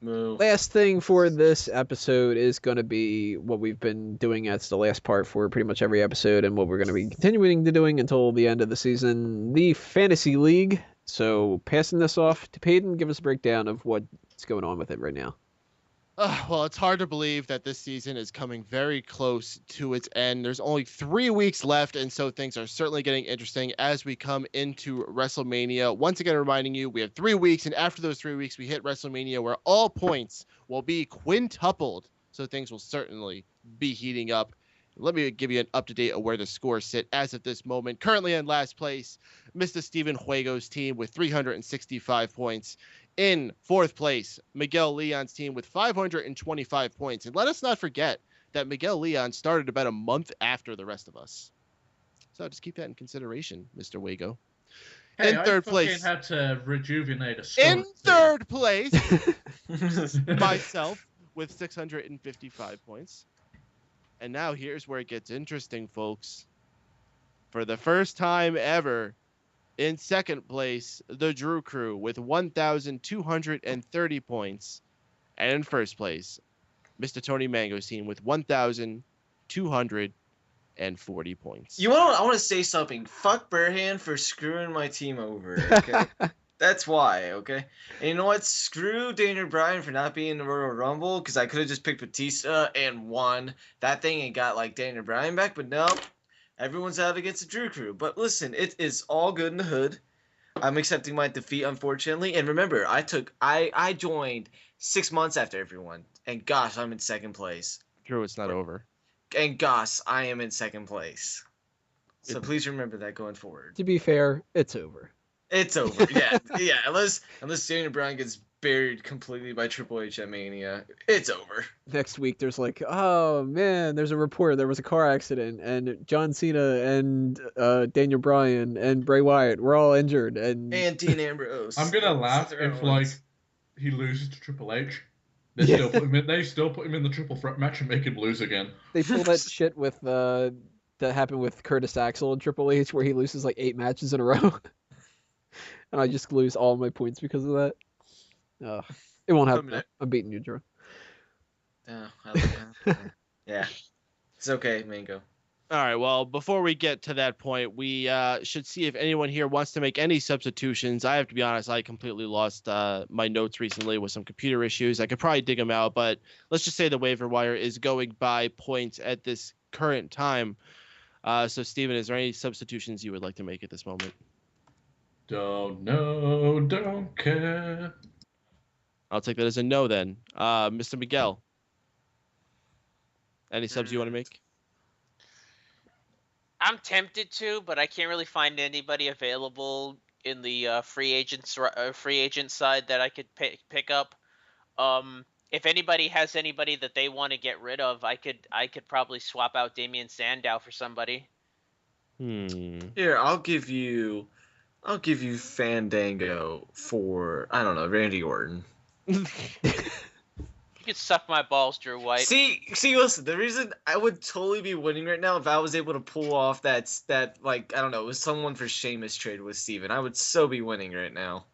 Moo. Last thing for this episode is going to be what we've been doing as the last part for pretty much every episode, and what we're going to be continuing to doing until the end of the season, the Fantasy League. So passing this off to Peyton, give us a breakdown of what's going on with it right now. Well, it's hard to believe that this season is coming very close to its end. There's only 3 weeks left, and so things are certainly getting interesting as we come into WrestleMania. Once again, reminding you, we have 3 weeks, and after those 3 weeks, we hit WrestleMania where all points will be quintupled. So things will certainly be heating up. Let me give you an up-to-date of where the scores sit as of this moment. Currently in last place, Mr. Steven Juego's team with 365 points. In fourth place, Miguel Leon's team with 525 points. And let us not forget that Miguel Leon started about a month after the rest of us. So just keep that in consideration, Mr. Juego. Hey, In third I place. had to rejuvenate a In third place, place. myself with 655 points. And now here's where it gets interesting, folks. For the first time ever, in second place, the Drew Crew with 1,230 points. And in first place, Mr. Tony Mango's team with 1,240 points. I want to say something. Fuck Burhan for screwing my team over, okay? That's why, okay? And you know what? Screw Daniel Bryan for not being in the Royal Rumble, because I could have just picked Batista and won that thing and got, like, Daniel Bryan back, but nope. Everyone's out against the Drew Crew. But listen, it is all good in the hood. I'm accepting my defeat, unfortunately. And remember, I joined 6 months after everyone. And gosh, I'm in second place. Drew, it's not over. And gosh, I am in second place. So please remember that going forward. To be fair, it's over. It's over. Yeah. Unless Daniel Bryan gets buried completely by Triple H at Mania, it's over. Next week, there's like, oh man, there's a report. There was a car accident, and John Cena and Daniel Bryan and Bray Wyatt were all injured, and Dean Ambrose. I'm gonna laugh if like he loses to Triple H. They still put him in the triple threat match and make him lose again. They pull that shit with that happened with Curtis Axel and Triple H, where he loses like 8 matches in a row, and I just lose all my points because of that. It won't happen. I'm beating you, Drew. Yeah. It's okay, Mango. All right, well, before we get to that point, we should see if anyone here wants to make any substitutions. I have to be honest, I completely lost my notes recently with some computer issues. I could probably dig them out, but let's just say the waiver wire is going by points at this current time. So, Steven, is there any substitutions you would like to make at this moment? Don't know, don't care. I'll take that as a no then. Mr. Miguel, any subs you want to make? I'm tempted to, but I can't really find anybody available in the free agent side that I could pick up. If anybody has anybody that they want to get rid of, I could probably swap out Damian Sandow for somebody. Here, I'll give you Fandango for, I don't know, Randy Orton. You could suck my balls, Drew White. See, listen, the reason I would totally be winning right now if I was able to pull off that like, I don't know, it was someone for Sheamus trade with Steven. I would so be winning right now.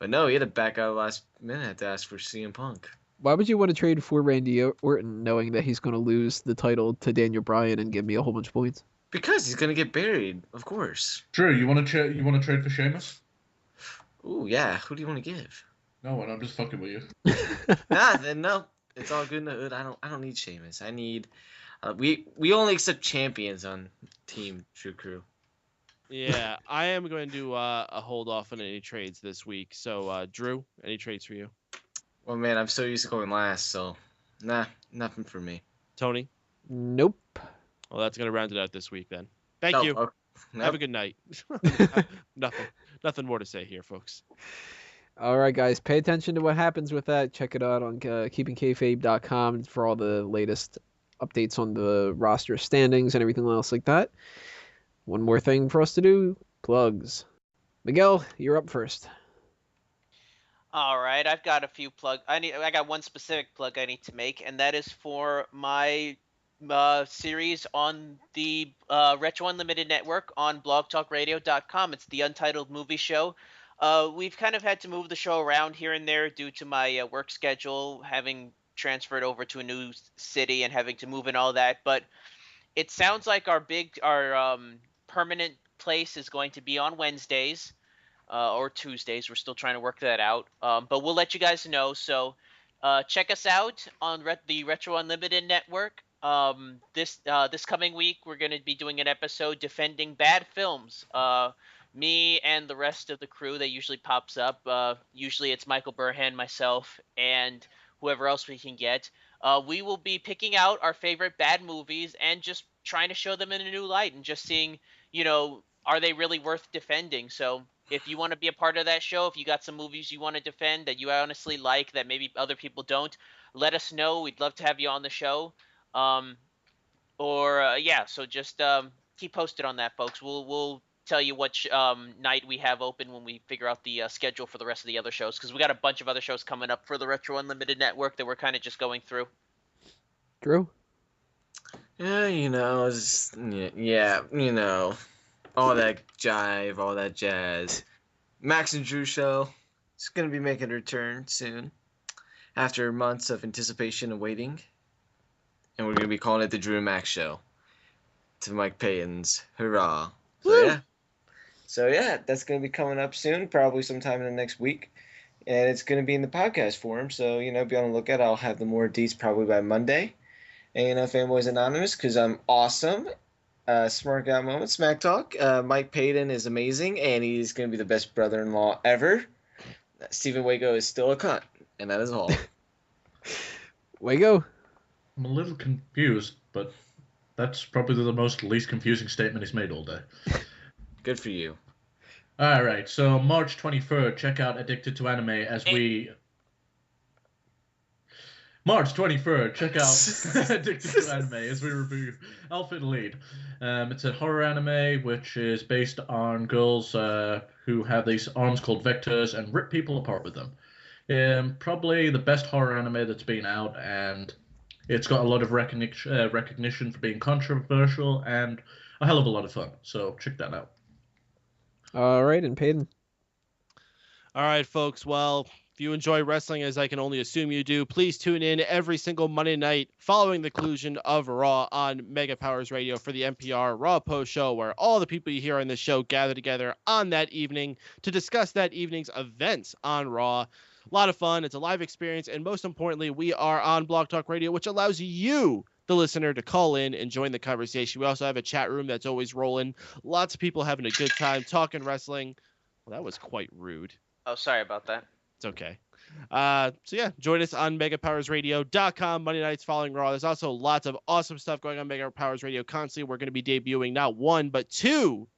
But no, he had to back out last minute to ask for CM Punk. Why would you want to trade for Randy Orton knowing that he's going to lose the title to Daniel Bryan and give me a whole bunch of points? Because he's going to get buried, of course. Drew, you want to trade for Sheamus? Ooh, yeah. Who do you want to give? No one. I'm just fucking with you. Then no. It's all good in the hood. I don't need Sheamus. I need. We only accept champions on Team True Crew. Yeah, I am going to do a hold off on any trades this week. So, Drew, any trades for you? Well, man, I'm so used to going last, so nah, nothing for me. Tony? Nope. Well, that's going to round it out this week then. Thank you. Okay. Nope. Have a good night. Nothing more to say here, folks. All right, guys, pay attention to what happens with that. Check it out on keepingkayfabe.com for all the latest updates on the roster standings and everything else like that. One more thing for us to do, plugs. Miguel, you're up first. All right, I've got a few plugs. I got one specific plug I need to make, and that is for my series on the Retro Unlimited network on blogtalkradio.com. It's the Untitled Movie Show. We've kind of had to move the show around here and there due to my work schedule, having transferred over to a new city and having to move and all that. But it sounds like our permanent place is going to be on Wednesdays or Tuesdays. We're still trying to work that out. But we'll let you guys know. So check us out on the Retro Unlimited network. This coming week, we're going to be doing an episode defending bad films. Me and the rest of the crew that usually pops up. Usually it's Michael Burhan, myself, and whoever else we can get. We will be picking out our favorite bad movies and just trying to show them in a new light and just seeing, are they really worth defending? So if you want to be a part of that show, if you got some movies you want to defend that you honestly like that maybe other people don't, let us know. We'd love to have you on the show. So just keep posted on that, folks. We'll tell you what night we have open when we figure out the schedule for the rest of the other shows, because we got a bunch of other shows coming up for the Retro Unlimited network that we're kind of just going through. Drew? Yeah, all that jive, all that jazz. Max and Drew show is going to be making a return soon, after months of anticipation and waiting. And we're going to be calling it the Drew and Max show, to Mike Payton's hurrah. So yeah, that's going to be coming up soon, probably sometime in the next week. And it's going to be in the podcast form, so, be on the lookout. I'll have the more deets probably by Monday. And Fanboys Anonymous, because I'm awesome. Smart Out Moment, Smack Talk. Mike Payton is amazing, and he's going to be the best brother-in-law ever. Stephen Wago is still a cunt, and that is all. Wago? I'm a little confused, but that's probably the least confusing statement he's made all day. Good for you. All right, so March 23rd, check out Addicted to Anime as we... March 23rd, check out Addicted to Anime as we review Alpha Lead. It's a horror anime which is based on girls who have these arms called vectors and rip people apart with them. Probably the best horror anime that's been out, and it's got a lot of recognition for being controversial and a hell of a lot of fun. So check that out. All right, and Payton? All right, folks. Well, if you enjoy wrestling, as I can only assume you do, please tune in every single Monday night following the conclusion of Raw on Mega Powers Radio for the NPR Raw Post Show, where all the people you hear on this show gather together on that evening to discuss that evening's events on Raw. A lot of fun. It's a live experience. And most importantly, we are on Blog Talk Radio, which allows you, the listener, to call in and join the conversation. We also have a chat room that's always rolling. Lots of people having a good time talking wrestling. Well, that was quite rude. Oh, sorry about that. It's okay. So yeah, join us on megapowersradio.com Monday nights following Raw. There's also lots of awesome stuff going on Mega Powers Radio constantly. We're going to be debuting not one, but 2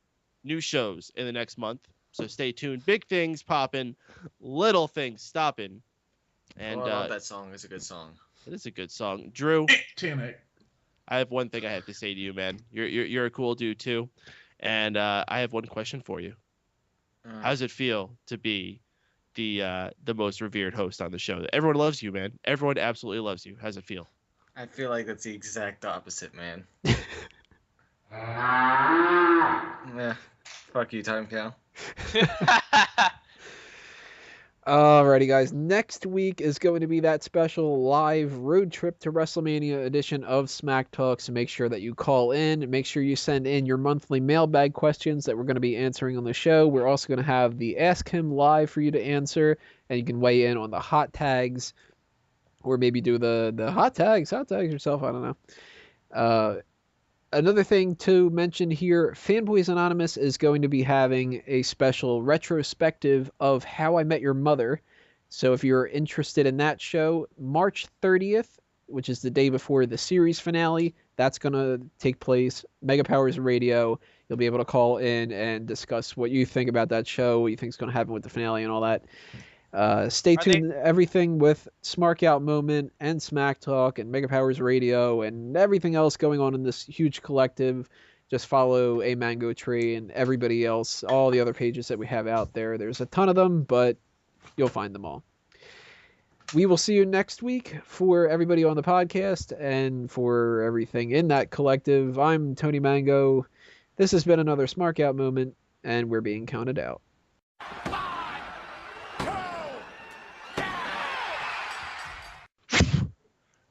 new shows in the next month. So stay tuned. Big things popping, little things stopping. And I love that song. It's a good song. It is a good song. Drew, TNA. I have one thing I have to say to you, man. You're a cool dude too. And I have one question for you. How does it feel to be the most revered host on the show? Everyone loves you, man. Everyone absolutely loves you. How's it feel? I feel like that's the exact opposite, man. Fuck you, Time Cow. Alrighty, guys. Next week is going to be that special live road trip to WrestleMania edition of Smack Talk. So make sure that you call in. Make sure you send in your monthly mailbag questions that we're going to be answering on the show. We're also going to have the Ask Him live for you to answer, and you can weigh in on the hot tags, or maybe do the hot tags yourself. I don't know. Another thing to mention here, Fanboys Anonymous is going to be having a special retrospective of How I Met Your Mother. So if you're interested in that show, March 30th, which is the day before the series finale, that's going to take place. Mega Powers Radio. You'll be able to call in and discuss what you think about that show, what you think is going to happen with the finale and all that. Stay tuned. Everything with Smark Out Moment and Smack Talk and Mega Powers Radio and everything else going on in this huge collective. Just follow A Mango Tree and everybody else, all the other pages that we have out there. There's a ton of them, but you'll find them all. We will see you next week for everybody on the podcast and for everything in that collective. I'm Tony Mango. This has been another Smark Out Moment, and we're being counted out. 5,